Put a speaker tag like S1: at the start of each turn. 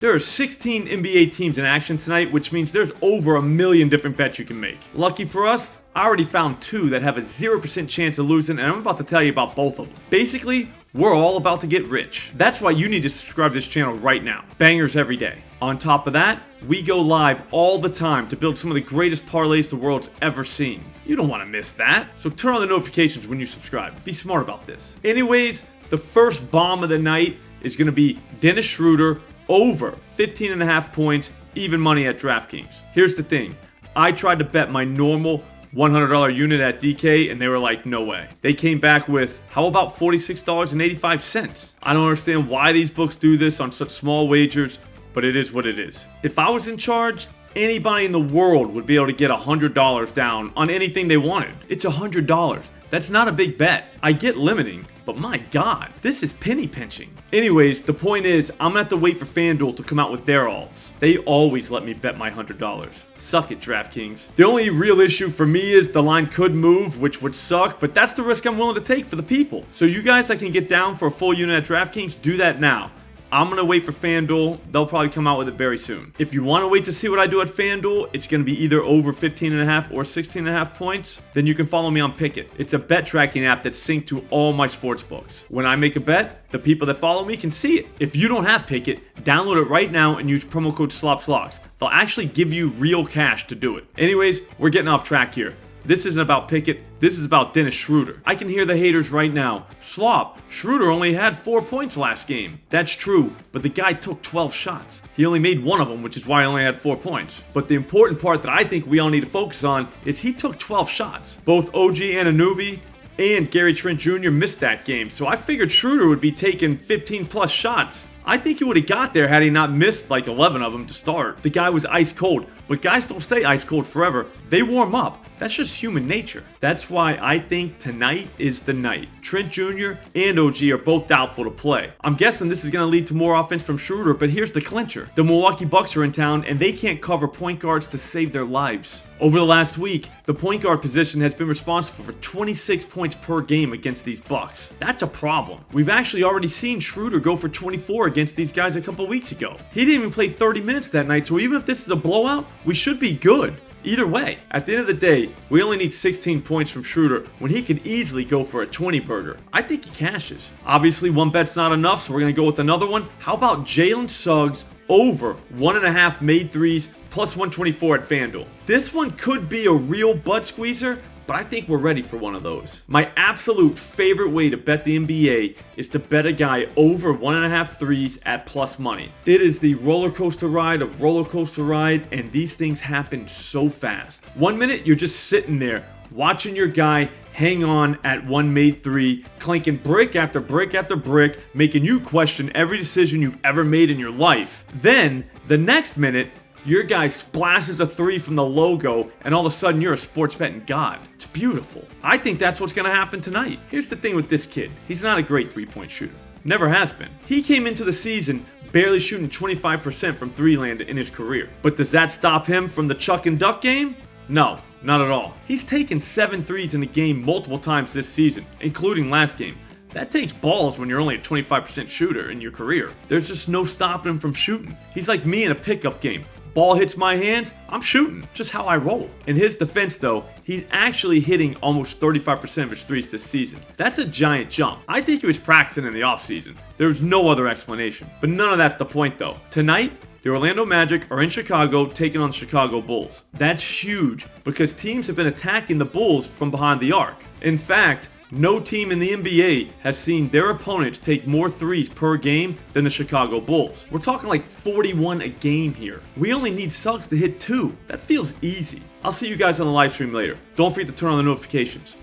S1: There are 16 NBA teams in action tonight, which means there's over 1 million different bets you can make. Lucky for us, I already found 2 that have a 0% chance of losing, and I'm about to tell you about both of them. Basically, we're all about to get rich. That's why you need to subscribe to this channel right now. Bangers every day. On top of that, we go live all the time to build some of the greatest parlays the world's ever seen. You don't want to miss that. So turn on the notifications when you subscribe. Be smart about this. Anyways, the first bomb of the night is going to be Dennis Schroeder over 15.5 points, even money at DraftKings. Here's the thing. I tried to bet my normal $100 unit at DK and they were like, no way. They came back with, how about $46.85? I don't understand why these books do this on such small wagers, but it is what it is. If I was in charge, anybody in the world would be able to get $100 down on anything they wanted. It's $100. That's not a big bet. I get limiting, but my God, this is penny pinching. Anyways, the point is, I'm gonna have to wait for FanDuel to come out with their alts. They always let me bet my $100. Suck it, DraftKings. The only real issue for me is the line could move, which would suck, but that's the risk I'm willing to take for the people. So you guys that can get down for a full unit at DraftKings, do that now. I'm going to wait for FanDuel. They'll probably come out with it very soon. If you want to wait to see what I do at FanDuel, it's going to be either over 15.5 or 16.5 points. Then you can follow me on Pick'It. It's a bet tracking app that's synced to all my sports books. When I make a bet, the people that follow me can see it. If you don't have Pick'It, download it right now and use promo code SLOPSLOCKS. They'll actually give you real cash to do it. Anyways, we're getting off track here. This isn't about Pickett. This is about Dennis Schroeder. I can hear the haters right now. Slop, Schroeder only had 4 points last game. That's true, but the guy took 12 shots. He only made 1 of them, which is why he only had 4 points. But the important part that I think we all need to focus on is he took 12 shots. Both OG Anunoby and Gary Trent Jr. missed that game, so I figured Schroeder would be taking 15 plus shots. I think he would have got there had he not missed like 11 of them to start. The guy was ice cold, but guys don't stay ice cold forever. They warm up. That's just human nature. That's why I think tonight is the night. Trent Jr. and OG are both doubtful to play. I'm guessing this is going to lead to more offense from Schroeder, but here's the clincher. The Milwaukee Bucks are in town and they can't cover point guards to save their lives. Over the last week, the point guard position has been responsible for 26 points per game against these Bucks. That's a problem. We've actually already seen Schroeder go for 24 against these guys a couple weeks ago. He didn't even play 30 minutes that night, so even if this is a blowout, we should be good. Either way, at the end of the day, we only need 16 points from Schroeder when he could easily go for a 20 burger. I think he cashes. Obviously, one bet's not enough, so we're going to go with another one. How about Jalen Suggs over 1.5 made threes plus 124 at FanDuel? This one could be a real butt squeezer, but I think we're ready for one of those. My absolute favorite way to bet the NBA is to bet a guy over 1.5 threes at plus money. It is the roller coaster ride of roller coaster ride, and these things happen so fast. 1 minute, you're just sitting there watching your guy hang on at 1 made 3, clanking brick after brick after brick, making you question every decision you've ever made in your life. Then, the next minute, your guy splashes a 3 from the logo, and all of a sudden you're a sports betting god. It's beautiful. I think that's what's going to happen tonight. Here's the thing with this kid. He's not a great three-point shooter. Never has been. He came into the season barely shooting 25% from 3-land in his career. But does that stop him from the chuck and duck game? No, not at all. He's taken 7 threes in a game multiple times this season, including last game. That takes balls when you're only a 25% shooter in your career. There's just no stopping him from shooting. He's like me in a pickup game. Ball hits my hands, I'm shooting. Just how I roll. In his defense though, he's actually hitting almost 35% of his threes this season. That's a giant jump. I think he was practicing in the offseason. There's no other explanation. But none of that's the point though. Tonight, the Orlando Magic are in Chicago taking on the Chicago Bulls. That's huge because teams have been attacking the Bulls from behind the arc. In fact, no team in the NBA has seen their opponents take more threes per game than the Chicago Bulls. We're talking like 41 a game here. We only need Suggs to hit 2. That feels easy. I'll see you guys on the live stream later. Don't forget to turn on the notifications.